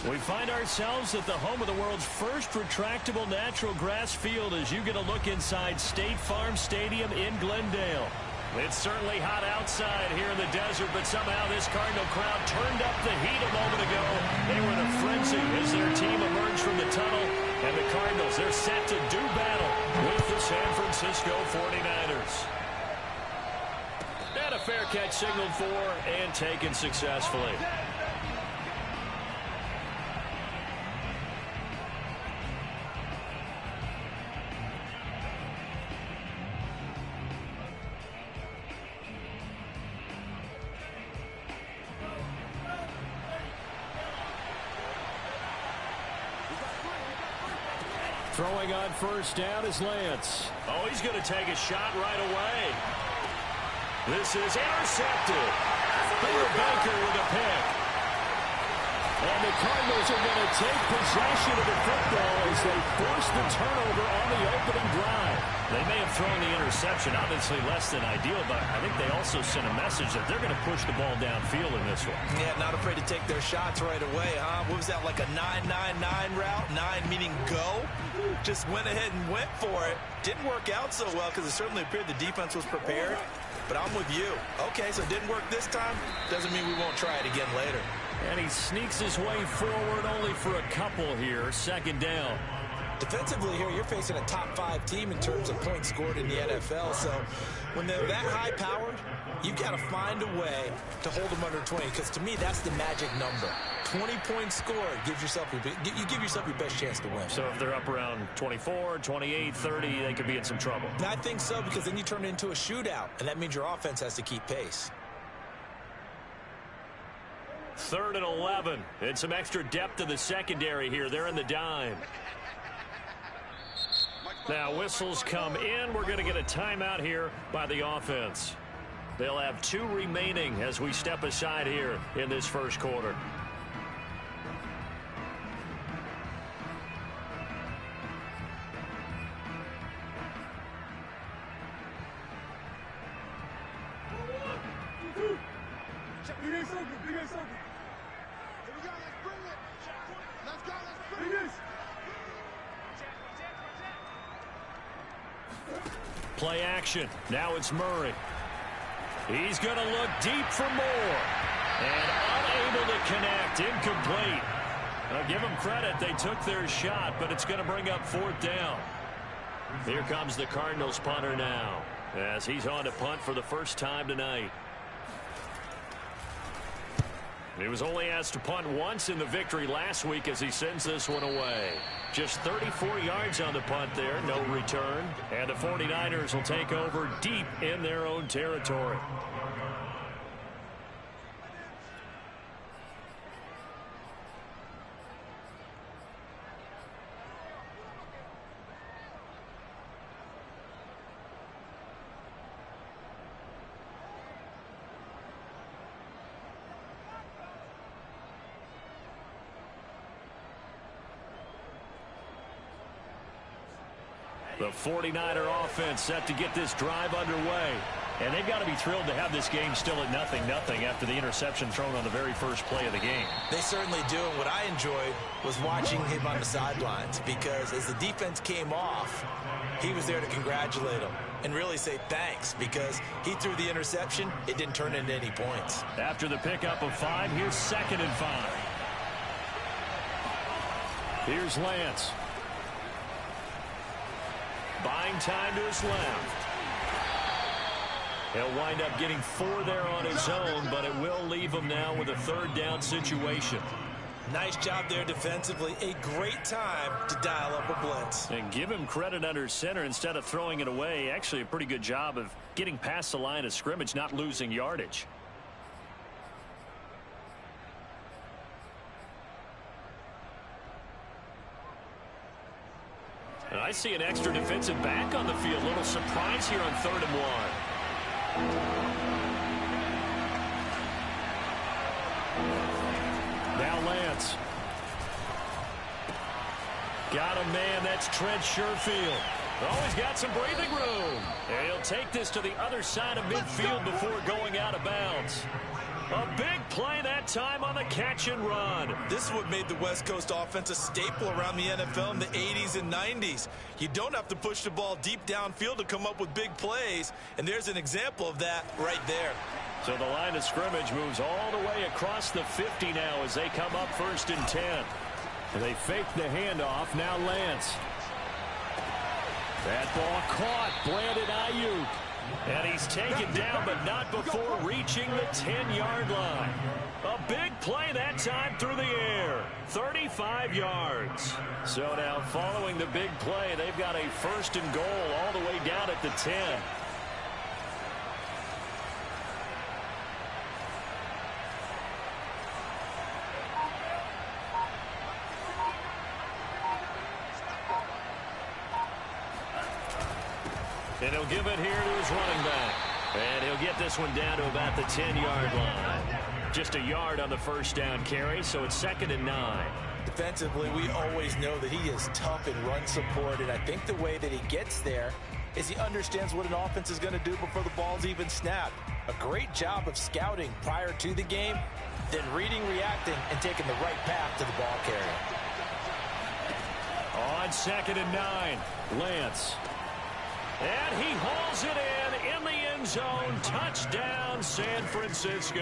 We find ourselves at the home of the world's first retractable natural grass field as you get a look inside State Farm Stadium in Glendale. It's certainly hot outside here in the desert, but somehow this Cardinal crowd turned up the heat a moment ago. They were in a frenzy as their team emerged from the tunnel, and the Cardinals, they're set to do battle with the San Francisco 49ers. And a fair catch signaled for and taken successfully. Throwing on first down is Lance. Oh, he's going to take a shot right away. This is intercepted. Peter Baker with a pick. And the Cardinals are going to take possession of the football as they force the turnover on the opening drive. They may have thrown the interception, obviously less than ideal, but I think they also sent a message that they're going to push the ball downfield in this one. Yeah, not afraid to take their shots right away, huh? What was that, like a 9-9-9 route? 9 meaning go? Just went ahead and went for it. Didn't work out so well because it certainly appeared the defense was prepared. But I'm with you. Okay, so it didn't work this time. Doesn't mean we won't try it again later. And he sneaks his way forward only for a couple here. Second down. Defensively here, you're facing a top-5 team in terms of points scored in the NFL. So when they're that high-powered, you've got to find a way to hold them under 20. Because to me, that's the magic number. 20 points scored gives yourself you give yourself your best chance to win. So if they're up around 24, 28, 30, they could be in some trouble. And I think so, because then you turn it into a shootout, and that means your offense has to keep pace. 3rd and 11. And some extra depth in the secondary here. They're in the dime. Now whistles come in. We're going to get a timeout here by the offense. They'll have 2 remaining as we step aside here in this first quarter. Play action. Now it's Murray. He's going to look deep for more. And unable to connect. Incomplete. I'll give them credit. They took their shot, but it's going to bring up 4th down. Here comes the Cardinals punter now, as he's on to punt for the first time tonight. He was only asked to punt once in the victory last week as he sends this one away. Just 34 yards on the punt there, no return. And the 49ers will take over deep in their own territory. The 49er offense set to get this drive underway. And they've got to be thrilled to have this game still at 0-0 after the interception thrown on the very first play of the game. They certainly do. And what I enjoyed was watching him on the sidelines, because as the defense came off, he was there to congratulate them and really say thanks, because he threw the interception. It didn't turn into any points. After the pickup of 5, here's 2nd and 5. Here's Lance. Buying time to his left. He'll wind up getting 4 there on his own, but it will leave him now with a 3rd down situation. Nice job there defensively. A great time to dial up a blitz. And give him credit under center instead of throwing it away. Actually, a pretty good job of getting past the line of scrimmage, not losing yardage. And I see an extra defensive back on the field. Little surprise here on 3rd and 1. Now Lance. Got a man. That's Trent Sherfield. Oh, he's got some breathing room. And he'll take this to the other side of midfield before going out of bounds. A big play that time on the catch and run. This is what made the West Coast offense a staple around the NFL in the 80s and 90s. You don't have to push the ball deep downfield to come up with big plays, and there's an example of that right there. So the line of scrimmage moves all the way across the 50 now as they come up 1st and 10. And they fake the handoff. Now Lance. That ball caught. Brandon Ayuk. And he's taken down, but not before reaching the 10-yard line. A big play that time through the air. 35 yards. So now following the big play, they've got a 1st and goal all the way down at the 10. And he'll give it here to his running back. And he'll get this one down to about the 10-yard line. Just a yard on the 1st down carry, so it's 2nd and 9. Defensively, we always know that he is tough in run support, and I think the way that he gets there is he understands what an offense is going to do before the ball's even snapped. A great job of scouting prior to the game, then reading, reacting, and taking the right path to the ball carrier. On 2nd and 9, Lance. And he hauls it in the end zone. Touchdown, San Francisco.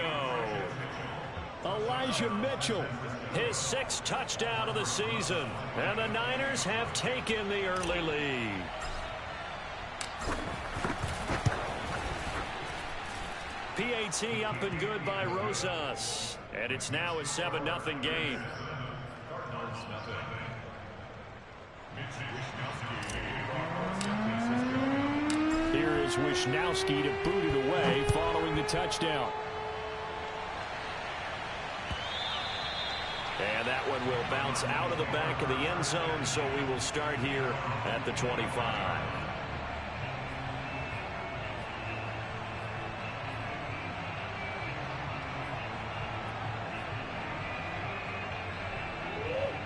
Elijah Mitchell, his 6th touchdown of the season. And the Niners have taken the early lead. PAT up and good by Rosas. And it's now a 7-0 game. Here is Wishnowsky to boot it away following the touchdown. And that one will bounce out of the back of the end zone, so we will start here at the 25.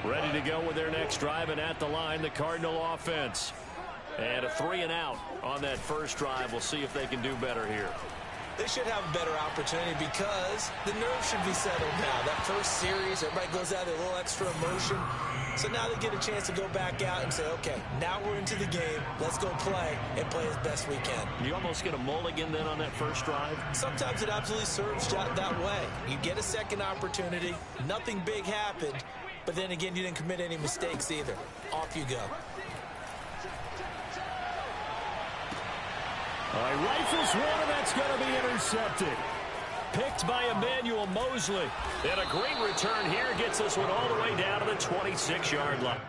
Ready to go with their next drive, and at the line, the Cardinal offense. And a 3 and out on that first drive. We'll see if they can do better here. They should have a better opportunity because the nerves should be settled now. That first series, everybody goes out with a little extra emotion. So now they get a chance to go back out and say, okay, now we're into the game. Let's go play and play as best we can. You almost get a mulligan then on that first drive? Sometimes it absolutely serves that way. You get a second opportunity. Nothing big happened. But then again, you didn't commit any mistakes either. Off you go. All right, rifles one, and that's going to be intercepted. Picked by Emmanuel Mosley. And a great return here gets this one all the way down to the 26-yard line.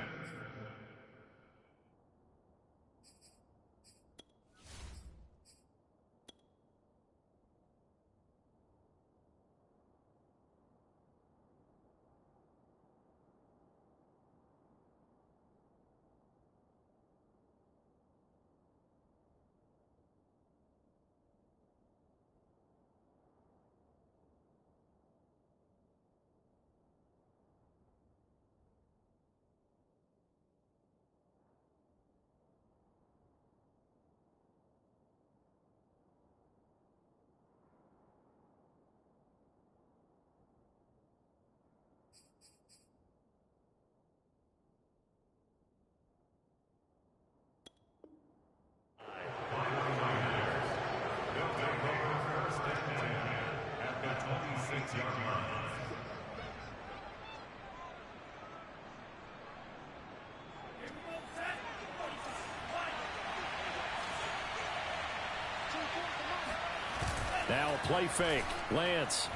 Now a play fake. Lance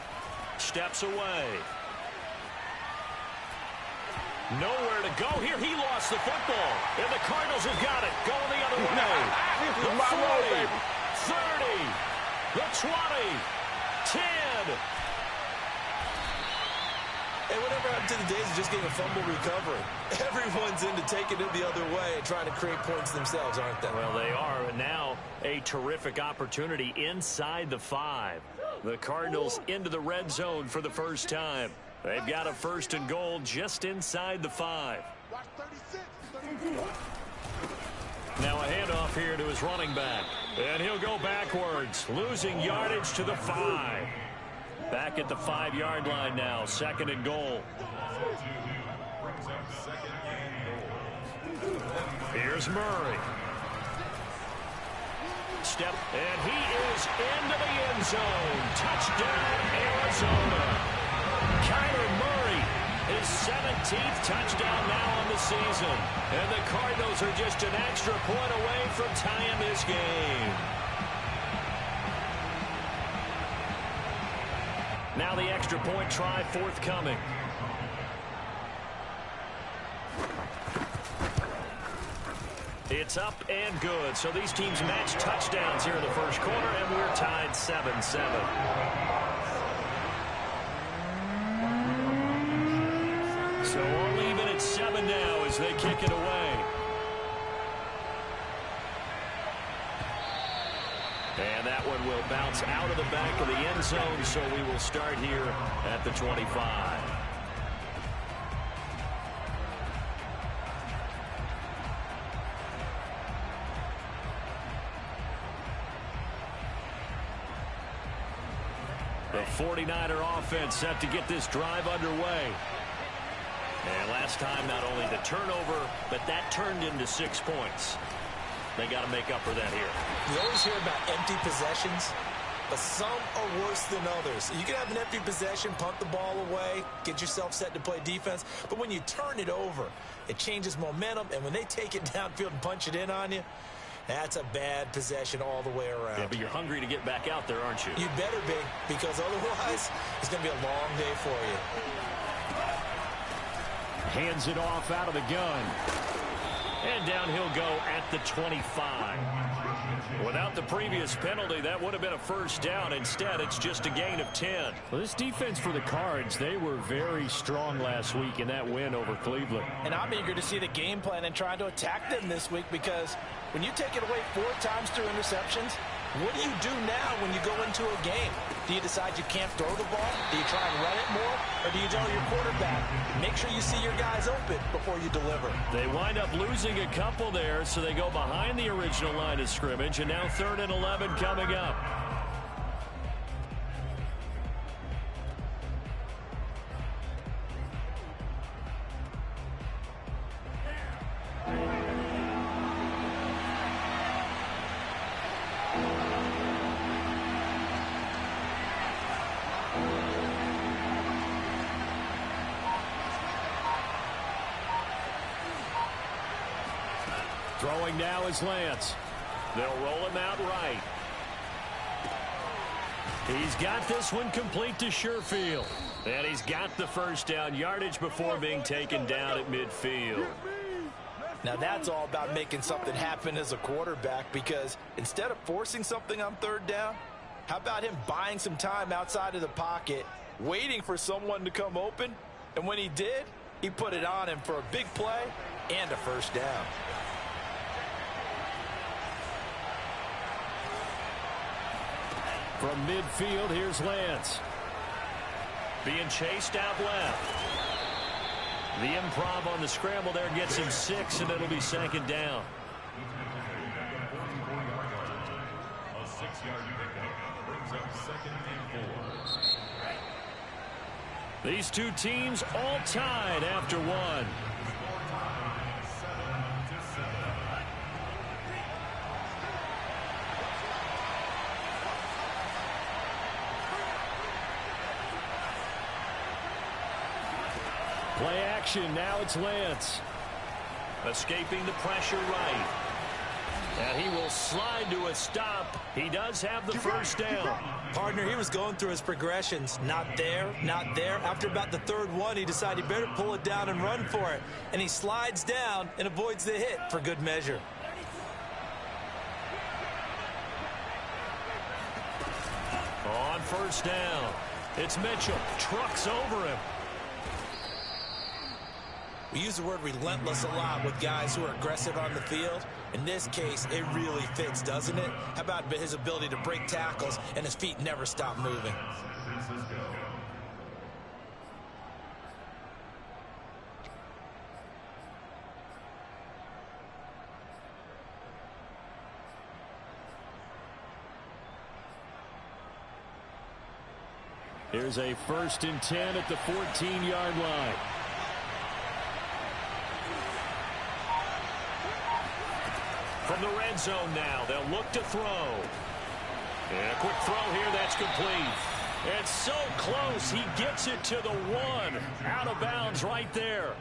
steps away. Nowhere to go here. He lost the football. And the Cardinals have got it. Going the other way. The 40, 30, the 20, 10. Hey, whatever happened to the days of just getting a fumble recovery? Everyone's into taking it the other way and trying to create points themselves, aren't they? Well, they are. And now a terrific opportunity inside the 5. The Cardinals into the red zone for the first time. They've got a 1st and goal just inside the 5. Now a handoff here to his running back. And he'll go backwards, losing yardage to the 5. Back at the 5-yard line now, 2nd and goal. Here's Murray. Step, and he is into the end zone. Touchdown, Arizona. Kyler Murray, his 17th touchdown now on the season. And the Cardinals are just an extra point away from tying this game. Now the extra point try forthcoming. It's up and good. So these teams match touchdowns here in the first quarter, and we're tied 7-7. So all even at 7 now as they kick it away. And that one will bounce out of the back of the end zone, so we will start here at the 25. The 49er offense set to get this drive underway. And last time, not only the turnover, but that turned into 6 points. They got to make up for that here. You always hear about empty possessions, but some are worse than others. You can have an empty possession, punt the ball away, get yourself set to play defense, but when you turn it over, it changes momentum, and when they take it downfield and punch it in on you, that's a bad possession all the way around. Yeah, but you're hungry to get back out there, aren't you? You better be, because otherwise it's going to be a long day for you. Hands it off out of the gun. And down he'll go at the 25. Without the previous penalty, that would have been a first down. Instead, it's just a gain of 10. Well, this defense for the Cards, they were very strong last week in that win over Cleveland. And I'm eager to see the game plan and trying to attack them this week, because when you take it away 4 times through interceptions, what do you do now when you go into a game? Do you decide you can't throw the ball? Do you try and run it more? Or do you tell your quarterback, make sure you see your guys open before you deliver? They wind up losing a couple there, so they go behind the original line of scrimmage, and now 3rd and 11 coming up. Throwing now is Lance. They'll roll him out right. He's got this one complete to Sherfield. And he's got the first down, yardage before being taken down at midfield. Now that's all about making something happen as a quarterback, because instead of forcing something on 3rd down, how about him buying some time outside of the pocket, waiting for someone to come open, and when he did, he put it on him for a big play and a first down. From midfield, here's Lance. Being chased out left. The improv on the scramble there gets him 6, and it'll be 2nd down. A 6-yard pickup brings up 2nd and 4. These two teams all tied after 1. Play action, now it's Lance. Escaping the pressure right. And he will slide to a stop. He does have the first down. Partner, he was going through his progressions. Not there, not there. After about the 3rd one, he decided he better pull it down and run for it. And he slides down and avoids the hit for good measure. On first down, it's Mitchell. Trucks over him. We use the word relentless a lot with guys who are aggressive on the field. In this case, it really fits, doesn't it? How about his ability to break tackles and his feet never stop moving? Here's a 1st and 10 at the 14-yard line. From the red zone now, they'll look to throw. And a quick throw here, that's complete. It's so close, he gets it to the 1. Out of bounds right there.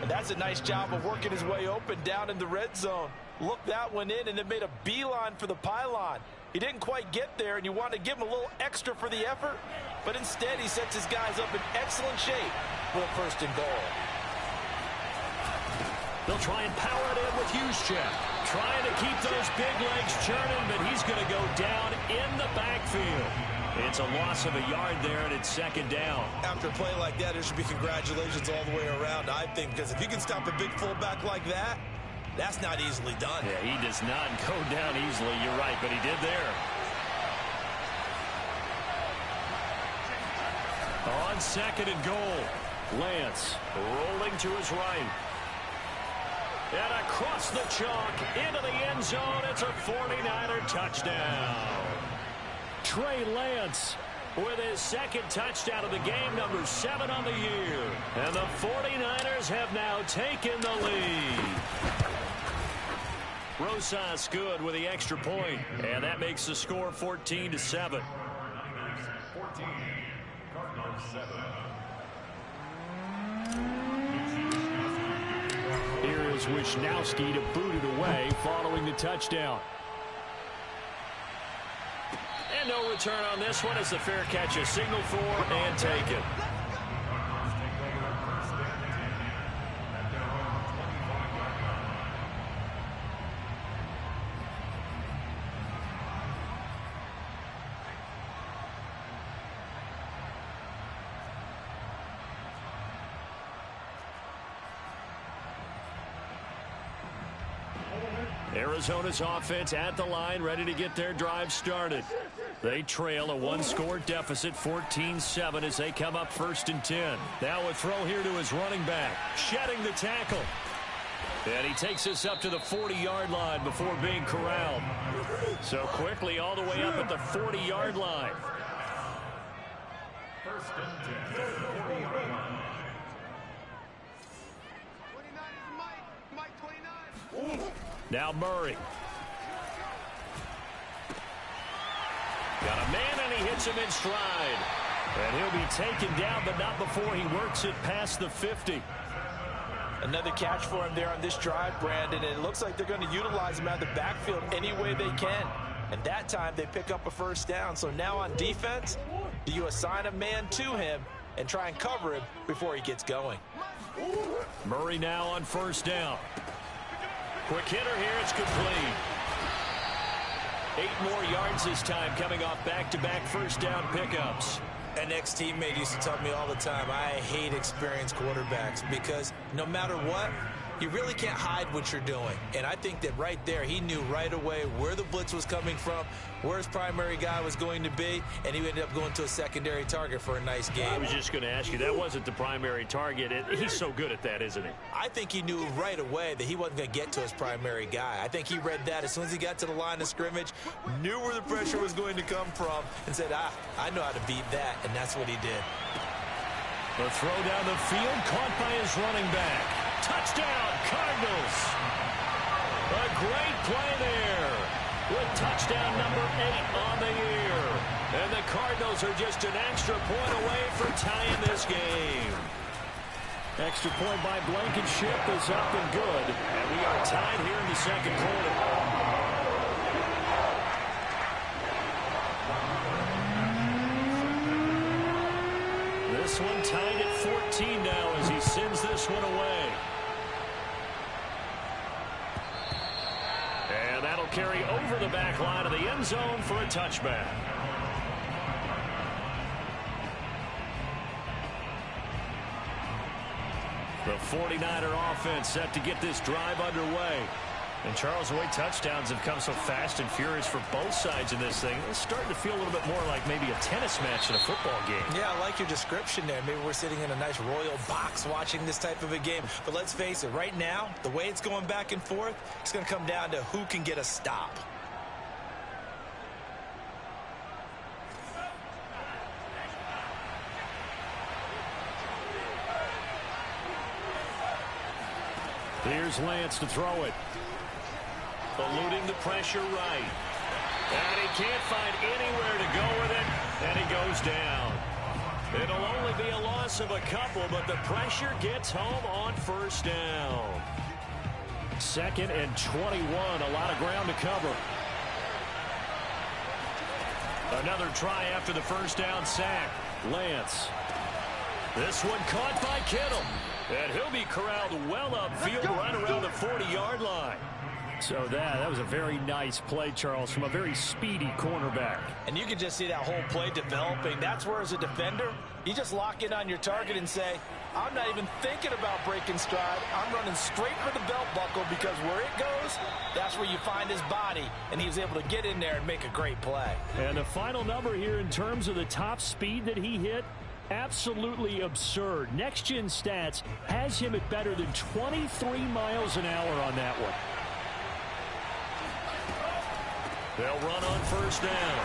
And that's a nice job of working his way open down in the red zone. Looked that one in and then made a beeline for the pylon. He didn't quite get there, and you want to give him a little extra for the effort, but instead he sets his guys up in excellent shape for the 1st and goal. They'll try and power it in with Juszczyk. Trying to keep those big legs churning, but he's going to go down in the backfield. It's a loss of a yard there, and it's 2nd down. After a play like that, there should be congratulations all the way around, I think, because if you can stop a big fullback like that, that's not easily done. Yeah, he does not go down easily, you're right, but he did there. On 2nd and goal, Lance rolling to his right. And across the chalk, into the end zone, it's a 49er touchdown. Trey Lance with his 2nd touchdown of the game, number 7 on the year. And the 49ers have now taken the lead. Rosas good with the extra point, and that makes the score 14-7. 14, Cardinals 7. Here is Wisnowski to boot it away following the touchdown. And no return on this one as the fair catch is signaled for and taken. Arizona's offense at the line, ready to get their drive started. They trail a 1-score deficit, 14-7, as they come up 1st and 10. Now a throw here to his running back, shedding the tackle. And he takes us up to the 40-yard line before being corralled. So quickly all the way up at the 40-yard line. 1st and 10, 40-yard line. 29 is Mike 29. Now Murray. Got a man, and he hits him in stride. And he'll be taken down, but not before he works it past the 50. Another catch for him there on this drive, Brandon, and it looks like they're going to utilize him out of the backfield any way they can. And that time they pick up a 1st down. So now on defense, do you assign a man to him and try and cover him before he gets going? Murray now on 1st down. Quick hitter here, it's complete. 8 more yards this time, coming off back-to-back 1st down pickups. An ex-teammate used to tell me all the time, I hate experienced quarterbacks because no matter what, you really can't hide what you're doing. And I think that right there, he knew right away where the blitz was coming from, where his primary guy was going to be, and he ended up going to a secondary target for a nice game. I was just going to ask you, that wasn't the primary target. He's so good at that, isn't he? I think he knew right away that he wasn't going to get to his primary guy. I think he read that as soon as he got to the line of scrimmage, knew where the pressure was going to come from, and said, I know how to beat that, and that's what he did. The throw down the field, caught by his running back. Touchdown, Cardinals. A great play there with touchdown number 8 on the year. And the Cardinals are just an extra point away from tying this game. Extra point by Blankenship is up and good. And we are tied here in the 2nd quarter. This one tied at 14 now as he sends this one away. And that'll carry over the back line of the end zone for a touchback. The 49er offense set to get this drive underway. And Charles, the way touchdowns have come so fast and furious for both sides in this thing, it's starting to feel a little bit more like maybe a tennis match in a football game. Yeah, I like your description there. Maybe we're sitting in a nice royal box watching this type of a game. But let's face it, right now, the way it's going back and forth, it's going to come down to who can get a stop. Here's Lance to throw it. Eluding the pressure right. And he can't find anywhere to go with it, and he goes down. It'll only be a loss of a couple, but the pressure gets home on first down. 2nd and 21, a lot of ground to cover. Another try after the first down sack. Lance. This one caught by Kittle. And he'll be corralled well upfield right around the 40-yard line. So that was a very nice play, Charles, from a very speedy cornerback. And you can just see that whole play developing. That's where, as a defender, you just lock in on your target and say, I'm not even thinking about breaking stride. I'm running straight for the belt buckle, because where it goes, that's where you find his body. And he was able to get in there and make a great play. And the final number here in terms of the top speed that he hit, absolutely absurd. Next Gen Stats has him at better than 23 miles an hour on that one. They'll run on first down.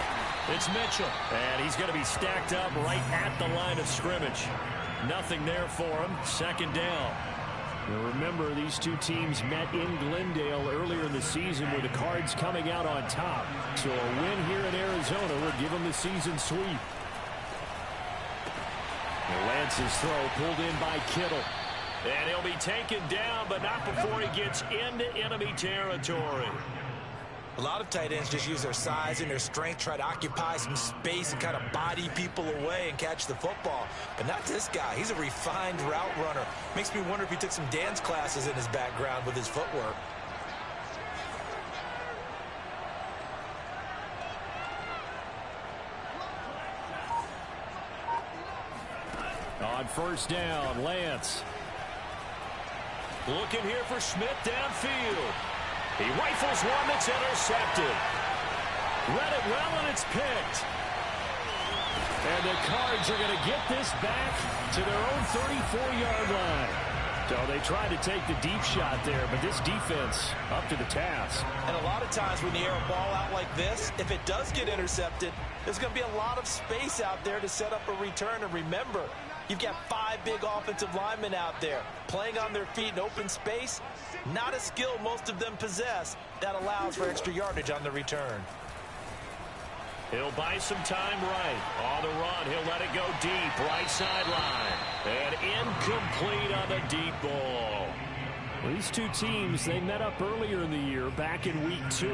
It's Mitchell. And he's going to be stacked up right at the line of scrimmage. Nothing there for him. 2nd down. Now remember, these two teams met in Glendale earlier in the season with the Cards coming out on top. So a win here in Arizona would give them the season sweep. Lance's throw pulled in by Kittle. And he'll be taken down, but not before he gets into enemy territory. A lot of tight ends just use their size and their strength, try to occupy some space and kind of body people away and catch the football. But not this guy. He's a refined route runner. Makes me wonder if he took some dance classes in his background with his footwork. On first down, Lance. Looking here for Smith downfield. He rifles one that's intercepted. Read it well, and it's picked. And the Cards are going to get this back to their own 34-yard line. So they tried to take the deep shot there, but this defense up to the task. And a lot of times when you air a ball out like this, if it does get intercepted, there's going to be a lot of space out there to set up a return. And remember, you've got 5 big offensive linemen out there playing on their feet in open space. Not a skill most of them possess that allows for extra yardage on the return. He'll buy some time right. On the run, he'll let it go deep, right sideline. And incomplete on the deep ball. These two teams, they met up earlier in the year, back in week 2.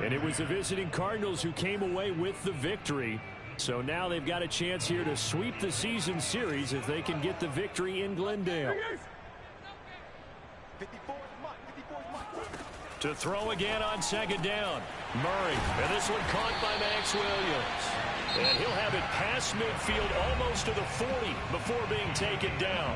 And it was the visiting Cardinals who came away with the victory. So now they've got a chance here to sweep the season series if they can get the victory in Glendale. To throw again on 2nd down. Murray. And this one caught by Max Williams. And he'll have it past midfield almost to the 40 before being taken down.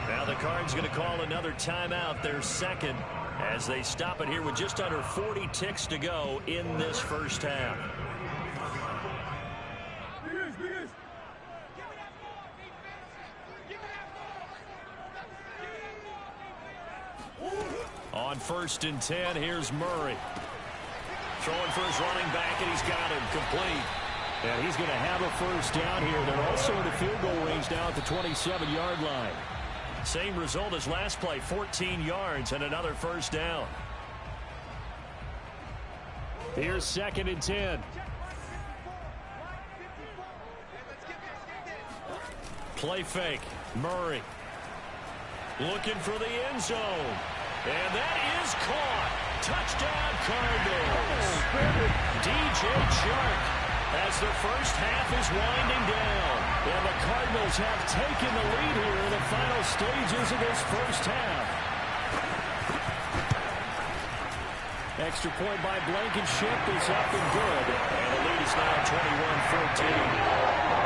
Now the Cards going to call another timeout, their 2nd, as they stop it here with just under 40 ticks to go in this first half. On 1st and 10, here's Murray. Throwing for his running back, and he's got him complete. And he's going to have a first down here. They're also in the field goal range now at the 27-yard line. Same result as last play, 14 yards and another first down. Here's 2nd and 10. Play fake. Murray. Looking for the end zone. And that is caught. Touchdown, Cardinals. DJ Chark as the first half is winding down. And the Cardinals have taken the lead here in the final stages of this first half. Extra point by Blankenship is up and good. And the lead is now 21-14.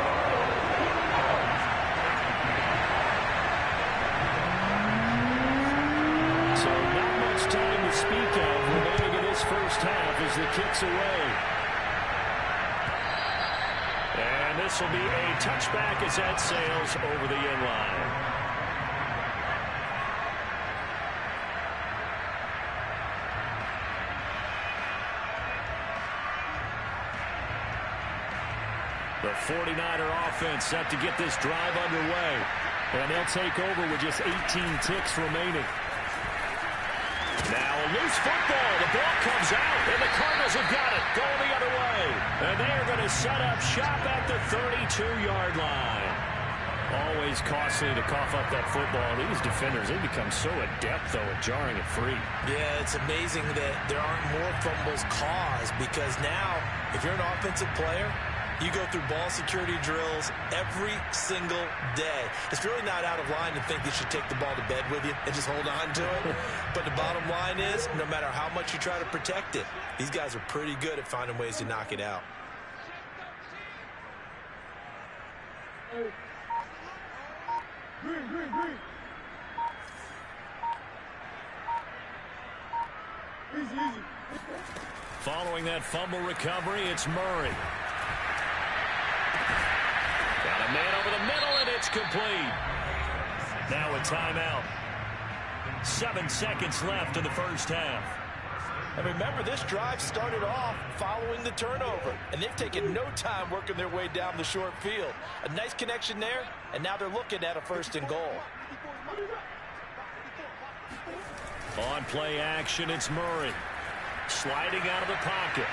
Time to speak of remaining in this first half as the kick's away. And this will be a touchback as that sails over the end line. The 49er offense set to get this drive underway. And they'll take over with just 18 ticks remaining. loose football. The ball comes out, and the Cardinals have got it. Going the other way. And they are going to set up shop at the 32-yard line. Always costly to cough up that football. These defenders, they become so adept, though, at jarring it free. Yeah, it's amazing that there aren't more fumbles caused, because now, if you're an offensive player, you go through ball security drills every single day. It's really not out of line to think you should take the ball to bed with you and just hold on to it. But the bottom line is, no matter how much you try to protect it, these guys are pretty good at finding ways to knock it out. Easy. Following that fumble recovery, it's Murray. Got a man over the middle, and it's complete. Now a timeout. 7 seconds left in the first half. And remember, this drive started off following the turnover, and they've taken no time working their way down the short field. A nice connection there, and now they're looking at a 1st and goal. On play action, it's Murray. Sliding out of the pocket.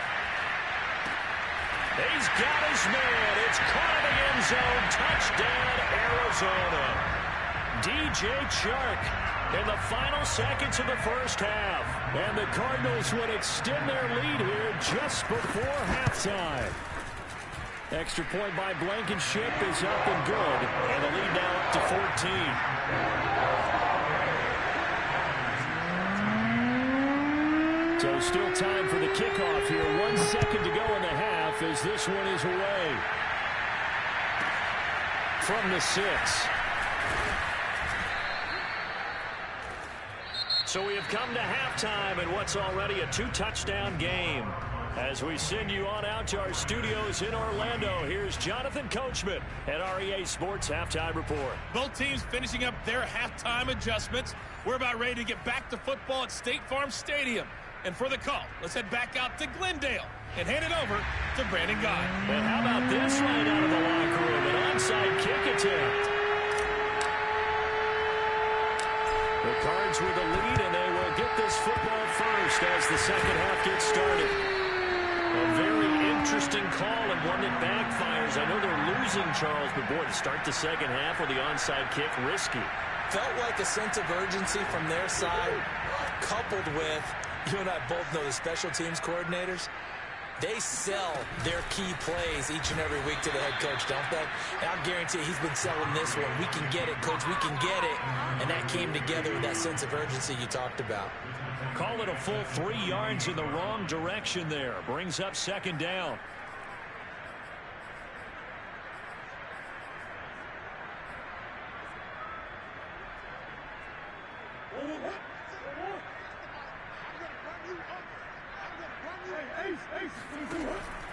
He's got his man. It's caught in the end zone. Touchdown, Arizona. DJ Chark in the final seconds of the first half. And the Cardinals would extend their lead here just before halftime. Extra point by Blankenship is up and good. And the lead now up to 14. So still time for the kickoff here. 1 second to go in the half as this one is away. From the 6. So we have come to halftime in what's already a 2-touchdown game. As we send you on out to our studios in Orlando, here's Jonathan Coachman at REA Sports Halftime Report. Both teams finishing up their halftime adjustments. We're about ready to get back to football at State Farm Stadium. And for the call, let's head back out to Glendale and hand it over to Brandon Guy. And how about this right out of the locker room? An onside kick attempt. The Cards with the lead, and they will get this football first as the second half gets started. A very interesting call and one that backfires. I know they're losing, Charles, but boy, to start the second half with the onside kick, risky. Felt like a sense of urgency from their side, coupled with, you and I both know the special teams coordinators, they sell their key plays each and every week to the head coach, don't they? And I guarantee he's been selling this one. We can get it, coach. We can get it. And that came together with that sense of urgency you talked about. Call it a full 3 yards in the wrong direction there. Brings up second down.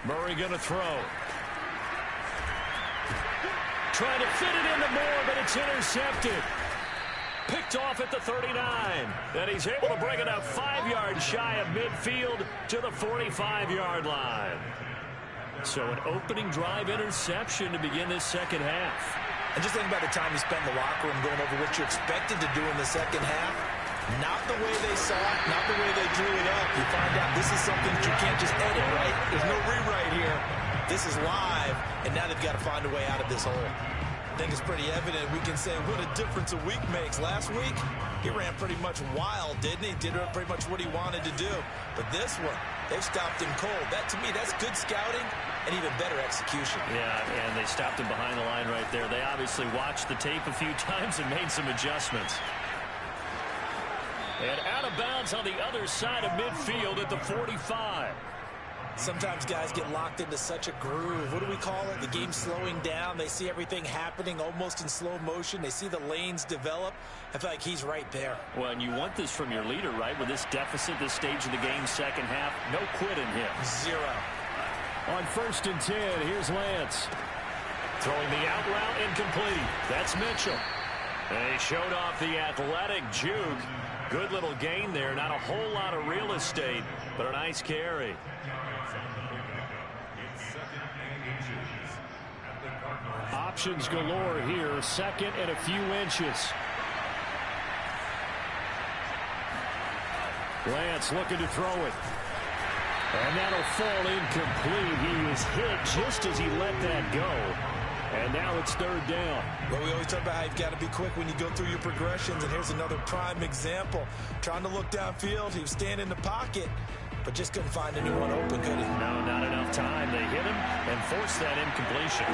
Murray going to throw. Trying to fit it into Moore, but it's intercepted. Picked off at the 39. And he's able to bring it up 5 yards shy of midfield to the 45-yard line. So an opening drive interception to begin this second half. And just think about the time you spent in the locker room going over what you expected to do in the second half. Not the way they saw it, not the way they drew it up. You find out this is something that you can't just edit, right? There's no rewrite here. This is live, and now they've got to find a way out of this hole. I think it's pretty evident. We can say what a difference a week makes. Last week, he ran pretty much wild, didn't he? Did pretty much what he wanted to do. But this one, they've stopped him cold. That, to me, that's good scouting and even better execution. Yeah, and they stopped him behind the line right there. They obviously watched the tape a few times and made some adjustments. And out of bounds on the other side of midfield at the 45. Sometimes guys get locked into such a groove. What do we call it? The game's slowing down. They see everything happening almost in slow motion. They see the lanes develop. I feel like he's right there. Well, and you want this from your leader, right? With this deficit, this stage of the game, second half, no quitting him. 0. On 1st and 10, here's Lance. Throwing the out route incomplete. That's Mitchell. And he showed off the athletic juke. Good little gain there. Not a whole lot of real estate, but a nice carry. Options galore here. Second and a few inches. Lance looking to throw it. And that'll fall incomplete. He was hit just as he let that go. And now it's third down. Well, we always talk about how you've got to be quick when you go through your progressions. And here's another prime example. Trying to look downfield. He was standing in the pocket, but just couldn't find anyone open, could he? No, not enough time. They hit him and forced that incompletion.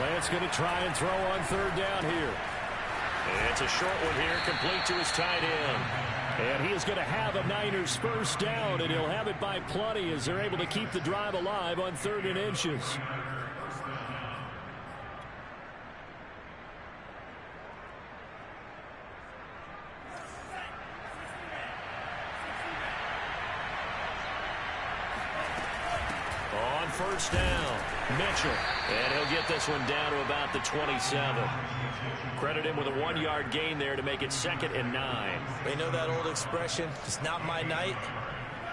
Lance going to try and throw on third down here. It's a short one here, complete to his tight end. And he is going to have a Niners first down, and he'll have it by plenty as they're able to keep the drive alive on 3rd and inches. On first down, Mitchell. And he'll get this one down to about the 27. Credit him with a 1-yard gain there to make it 2nd and 9. They know that old expression, it's not my night.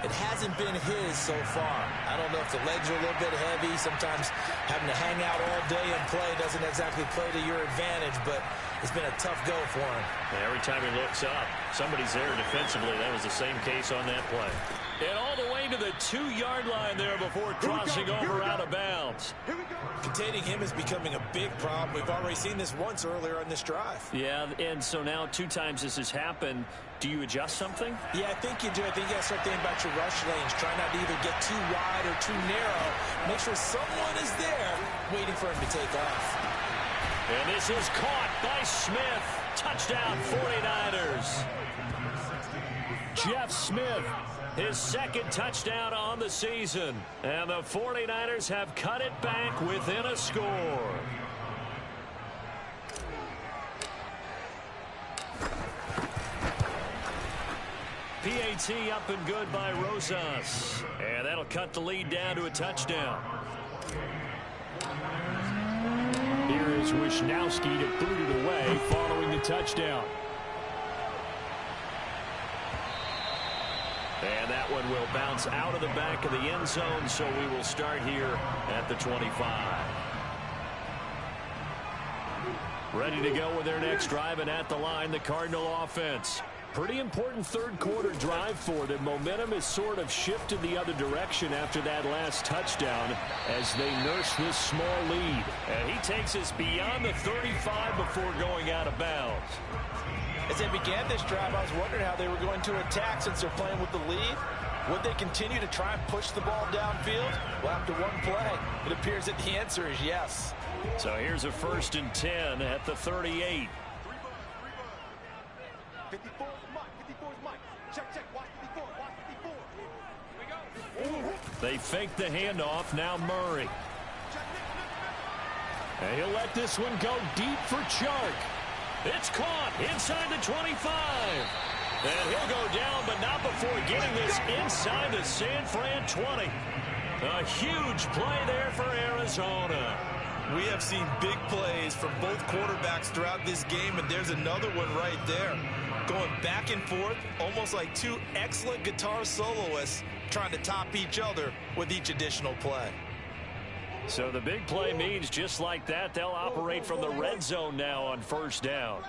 It hasn't been his so far. I don't know if the legs are a little bit heavy. Sometimes having to hang out all day and play doesn't exactly play to your advantage, but it's been a tough go for him. Every time he looks up, somebody's there defensively. That was the same case on that play. And all the way to the 2-yard line there before crossing over out of bounds. Containing him is becoming a big problem. We've already seen this once earlier on this drive. Yeah, and so now 2 times this has happened. Do you adjust something? Yeah, I think you do. I think you got to start thinking about your rush lanes. Try not to either get too wide or too narrow. Make sure someone is there waiting for him to take off. And this is caught by Smith. Touchdown 49ers. Jeff Smith, his 2nd touchdown on the season. And the 49ers have cut it back within a score. PAT up and good by Rosas. And that'll cut the lead down to a touchdown. Here is Wisnowski to boot it away following the touchdown. And that one will bounce out of the back of the end zone, so we will start here at the 25. Ready to go with their next drive, and at the line, the Cardinal offense. Pretty important 3rd quarter drive for them. Momentum has sort of shifted the other direction after that last touchdown as they nurse this small lead. And he takes us beyond the 35 before going out of bounds. As they began this drive, I was wondering how they were going to attack since they're playing with the lead. Would they continue to try and push the ball downfield? Well, after one play, it appears that the answer is yes. So here's a 1st and 10 at the 38. 54 is Mike. 54 is Mike. Check, check. Watch 54. Watch 54. Here we go. They fake the handoff. Now Murray. And he'll let this one go deep for Chark. It's caught inside the 25. And he'll go down, but not before getting this inside the San Fran 20. A huge play there for Arizona. We have seen big plays from both quarterbacks throughout this game, and there's another one right there. Going back and forth, almost like 2 excellent guitar soloists trying to top each other with each additional play. So the big play means just like that, they'll operate from the red zone now on 1st down.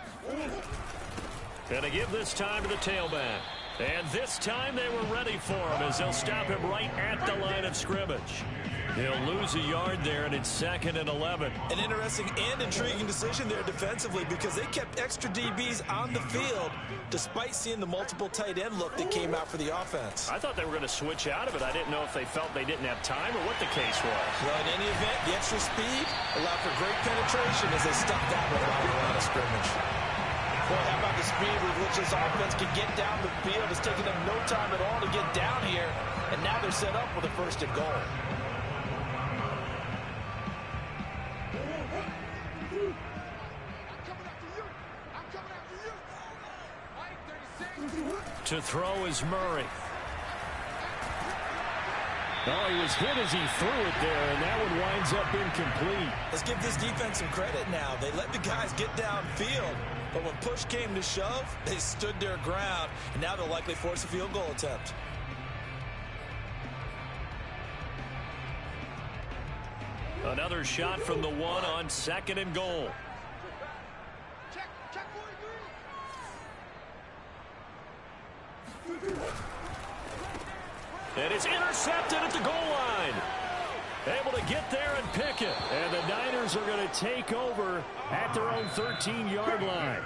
Gonna give this time to the tailback. And this time they were ready for him as they'll stop him right at the line of scrimmage. He'll lose a yard there, and it's 2nd and 11. An interesting and intriguing decision there defensively because they kept extra DBs on the field despite seeing the multiple tight end look that came out for the offense. I thought they were going to switch out of it. I didn't know if they felt they didn't have time or what the case was. Well, in any event, the extra speed allowed for great penetration as they stuck that one around the line of scrimmage. Boy, how about the speed with which this offense can get down the field? It's taken them no time at all to get down here, and now they're set up with a 1st and goal. To throw is Murray. Oh, he was hit as he threw it there, and that one winds up incomplete. Let's give this defense some credit now. They let the guys get downfield, but when push came to shove, they stood their ground, and now they'll likely force a field goal attempt. Another shot from the one on 2nd and goal. Check 43. And it's intercepted at the goal line. Able to get there and pick it. And the Niners are going to take over at their own 13-yard line.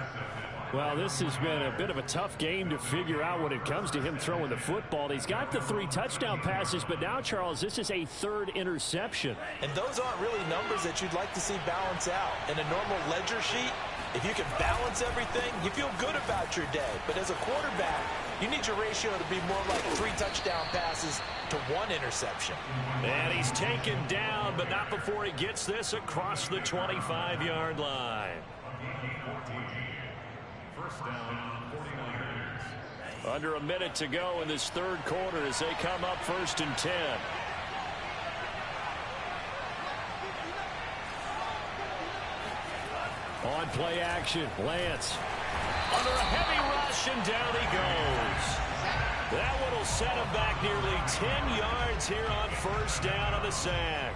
Well, this has been a bit of a tough game to figure out when it comes to him throwing the football. He's got the 3 touchdown passes, but now, Charles, this is a 3rd interception. And those aren't really numbers that you'd like to see balance out. In a normal ledger sheet, if you can balance everything, you feel good about your day. But as a quarterback, you need your ratio to be more like 3 touchdown passes to 1 interception. And he's taken down, but not before he gets this across the 25-yard line. First down, 49ers. Under a minute to go in this 3rd quarter as they come up 1st and 10. On play action, Lance. Under a heavy rush, and down he goes. That one will set him back nearly 10 yards here on 1st down on the sack.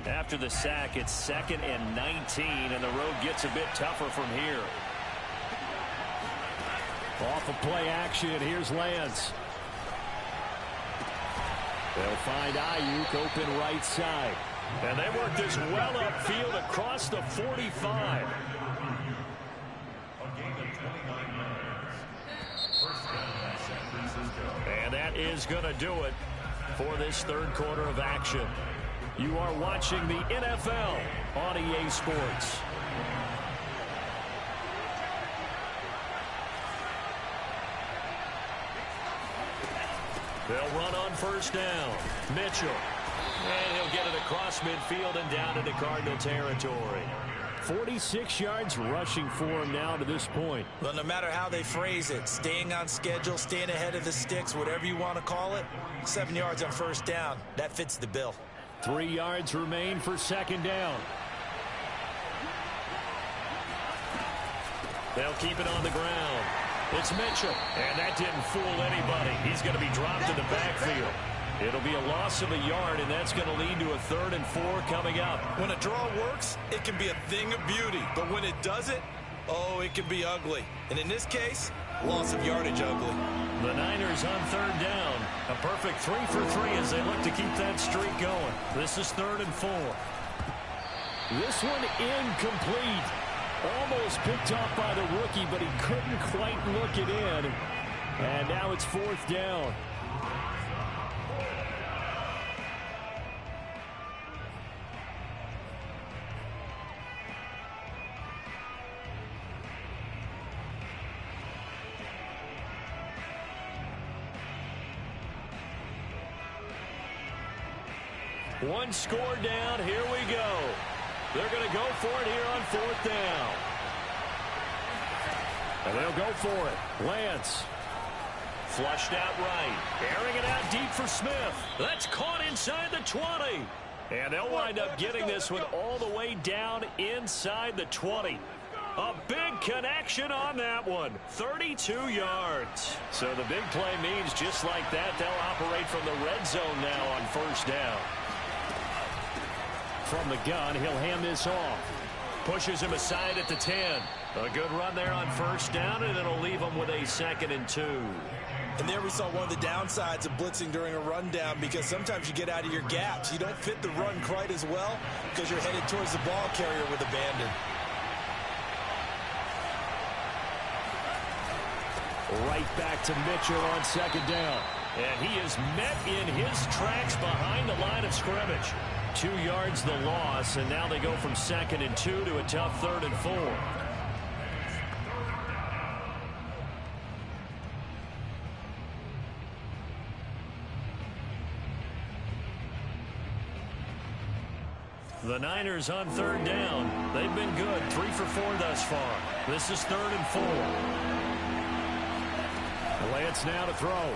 After the sack, it's 2nd and 19, and the road gets a bit tougher from here. Off of play action, here's Lance. They'll find Ayuk open right side. And they work this well upfield across the 45. And that is going to do it for this 3rd quarter of action. You are watching the NFL on EA Sports. They'll run on 1st down. Mitchell. And he'll get it across midfield and down into Cardinal territory. 46 yards rushing for him now to this point. Well, no matter how they phrase it, staying on schedule, staying ahead of the sticks, whatever you want to call it, 7 yards on 1st down. That fits the bill. 3 yards remain for 2nd down. They'll keep it on the ground. It's Mitchell, and that didn't fool anybody. He's going to be dropped in the backfield. It'll be a loss of a yard, and that's going to lead to a 3rd and 4 coming up. When a draw works, it can be a thing of beauty. But when it doesn't, oh, it can be ugly. And in this case, loss of yardage ugly. The Niners on 3rd down. A perfect 3 for 3 as they look to keep that streak going. This is 3rd and 4. This one incomplete. Almost picked off by the rookie, but he couldn't quite look it in. And now it's 4th down. One score down. Here we go. They're going to go for it here on 4th down. And they'll go for it. Lance. Flushed out right. Airing it out deep for Smith. That's caught inside the 20. And they'll wind up getting this one all the way down inside the 20. A big connection on that one. 32 yards. So the big play means just like that, they'll operate from the red zone now on 1st down. From the gun, he'll hand this off. Pushes him aside at the 10. A good run there on 1st down, and it'll leave him with a 2nd and 2. And there we saw one of the downsides of blitzing during a rundown, because sometimes you get out of your gaps. You don't fit the run quite as well because you're headed towards the ball carrier with abandon. Right back to Mitchell on 2nd down. And he is met in his tracks behind the line of scrimmage. 2 yards the loss, and now they go from 2nd and 2 to a tough 3rd and 4. The Niners on 3rd down. They've been good. 3 for 4 thus far. This is 3rd and 4. Lance now to throw.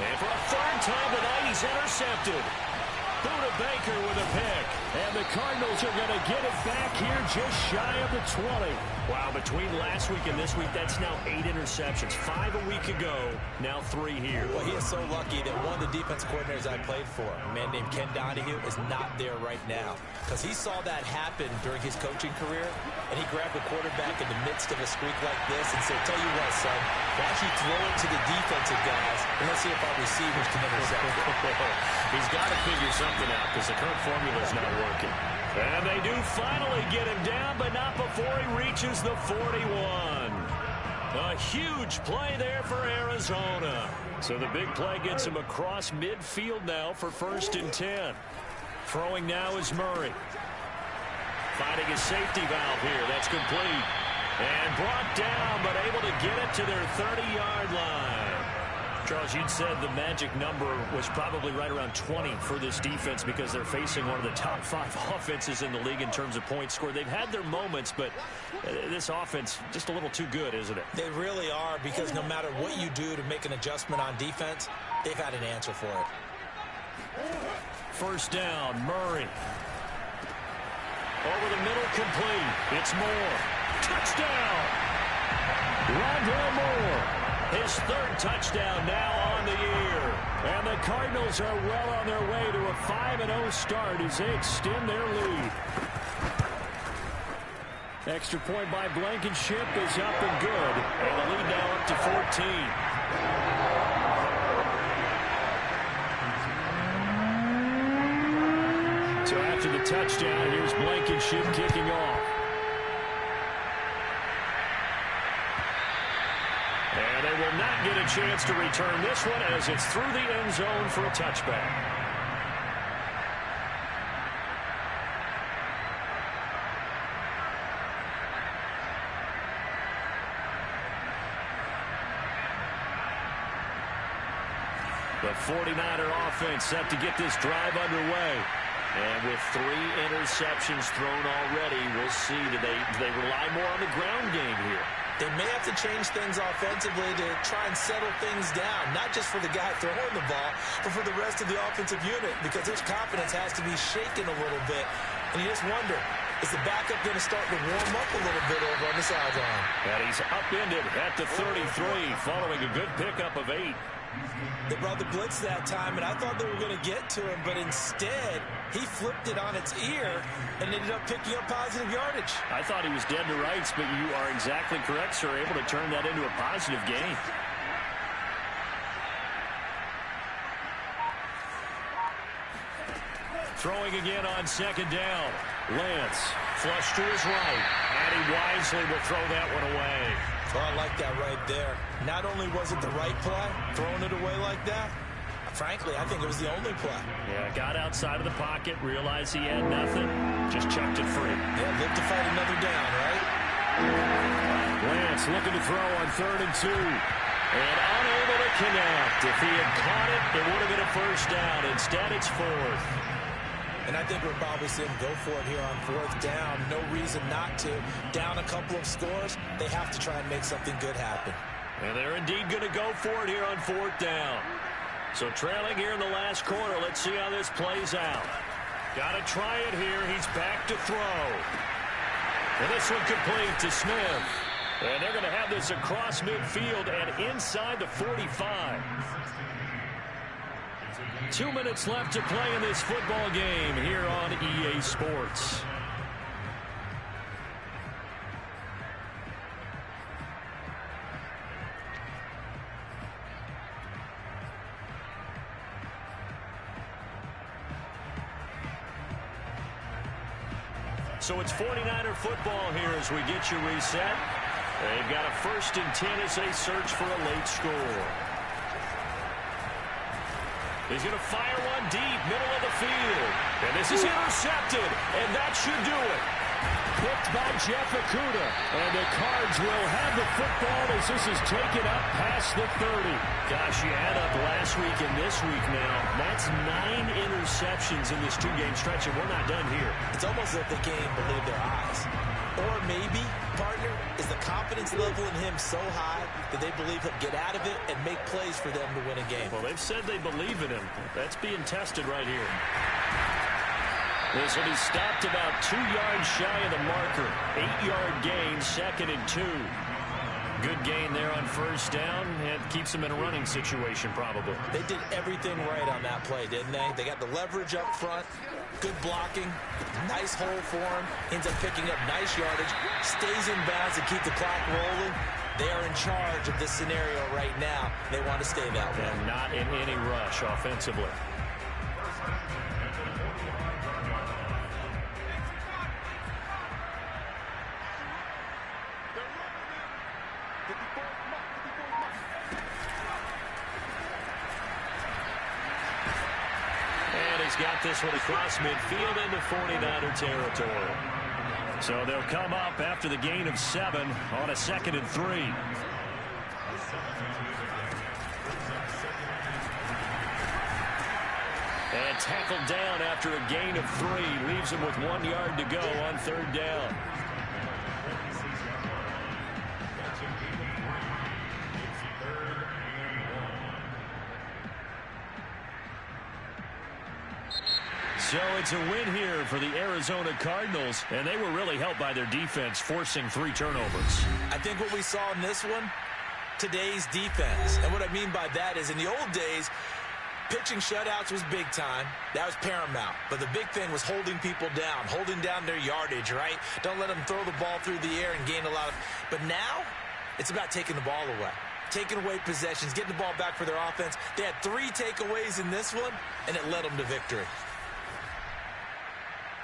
And for a 3rd time tonight, he's intercepted. Buda Baker with a pick. And the Cardinals are going to get it back here just shy of the 20. Wow, between last week and this week, that's now 8 interceptions. 5 a week ago, now 3 here. Well, he is so lucky that one of the defense coordinators I played for, a man named Ken Donahue, is not there right now. Because he saw that happen during his coaching career, and he grabbed the quarterback in the midst of a streak like this and said, tell you what, son, why don't you throw it to the defensive guys, and let's see if our receivers can intercept it. He's got to figure something out because the current formula is not working. And they do finally get him down, but not before he reaches the 41. A huge play there for Arizona. So the big play gets him across midfield now for 1st and 10. Throwing now is Murray. Finding a safety valve here. That's complete. And brought down, but able to get it to their 30-yard line. Charles, you'd said the magic number was probably right around 20 for this defense because they're facing one of the top 5 offenses in the league in terms of points scored. They've had their moments, but this offense just a little too good, isn't it? They really are, because no matter what you do to make an adjustment on defense, they've had an answer for it. 1st down, Murray. Over the middle, complete. It's Moore. Touchdown! Rondale Moore. His 3rd touchdown now on the year. And the Cardinals are well on their way to a 5-0 start as they extend their lead. Extra point by Blankenship is up and good. And the lead now up to 14. So after the touchdown, here's Blankenship kicking off. And they will not get a chance to return this one as it's through the end zone for a touchback. The 49er offense set to get this drive underway. And with 3 interceptions thrown already, we'll see. Do they rely more on the ground game here? They may have to change things offensively to try and settle things down, not just for the guy throwing the ball, but for the rest of the offensive unit, because his confidence has to be shaken a little bit. And you just wonder, is the backup going to start to warm up a little bit over on the sideline? And he's upended at the 33 following a good pickup of 8. They brought the blitz that time, and I thought they were going to get to him, but instead he flipped it on its ear and ended up picking up positive yardage. I thought he was dead to rights, but you are exactly correct, sir. Able to turn that into a positive gain. Throwing again on 2nd down. Lance flush to his right, and he wisely will throw that one away. Oh, I like that right there. Not only was it the right play, throwing it away like that, frankly, I think it was the only play. Yeah, got outside of the pocket, realized he had nothing, just chucked it free. Yeah, live to fight another down, right? Lance looking to throw on 3rd and 2. And unable to connect. If he had caught it, it would have been a 1st down. Instead, it's 4th. And I think we're probably seeing him go for it here on 4th down. No reason not to. Down a couple of scores, they have to try and make something good happen. And they're indeed going to go for it here on 4th down. So trailing here in the last quarter, let's see how this plays out. Got to try it here. He's back to throw. And this one complete to Smith. And they're going to have this across midfield and inside the 45. 2 minutes left to play in this football game here on EA Sports. So it's 49er football here as we get you reset. They've got a 1st and 10 as they search for a late score. He's going to fire one deep, middle of the field. And this is intercepted, and that should do it. Picked by Jeff Okudah. And the Cards will have the football as this is taken up past the 30. Gosh, you add up last week and this week now. That's 9 interceptions in this 2-game stretch, and we're not done here. It's almost as if they can't even believe their eyes. Or maybe, partner, is the confidence level in him so high that they believe he'll get out of it and make plays for them to win a game. Well, they've said they believe in him. That's being tested right here. This will be stopped about 2 yards shy of the marker. 8-yard gain, 2nd and 2. Good gain there on first down, and keeps them in a running situation probably. They did everything right on that play, didn't they? They got the leverage up front, good blocking, nice hole for him, ends up picking up nice yardage, stays in bounds to keep the clock rolling. They are in charge of this scenario right now. They want to stay that way. And not in any rush offensively. And he's got this one across midfield into 49er territory. So they'll come up after the gain of 7 on a 2nd and 3. And tackled down after a gain of 3. Leaves him with 1 yard to go on 3rd down. So it's a win here for the Arizona Cardinals, and they were really helped by their defense, forcing 3 turnovers. I think what we saw in this one, today's defense. And what I mean by that is in the old days, pitching shutouts was big time. That was paramount. But the big thing was holding people down, holding down their yardage, right? Don't let them throw the ball through the air and gain a lot of... But now, it's about taking the ball away. Taking away possessions, getting the ball back for their offense. They had 3 takeaways in this one, and it led them to victory.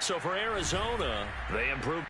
So for Arizona, they improved.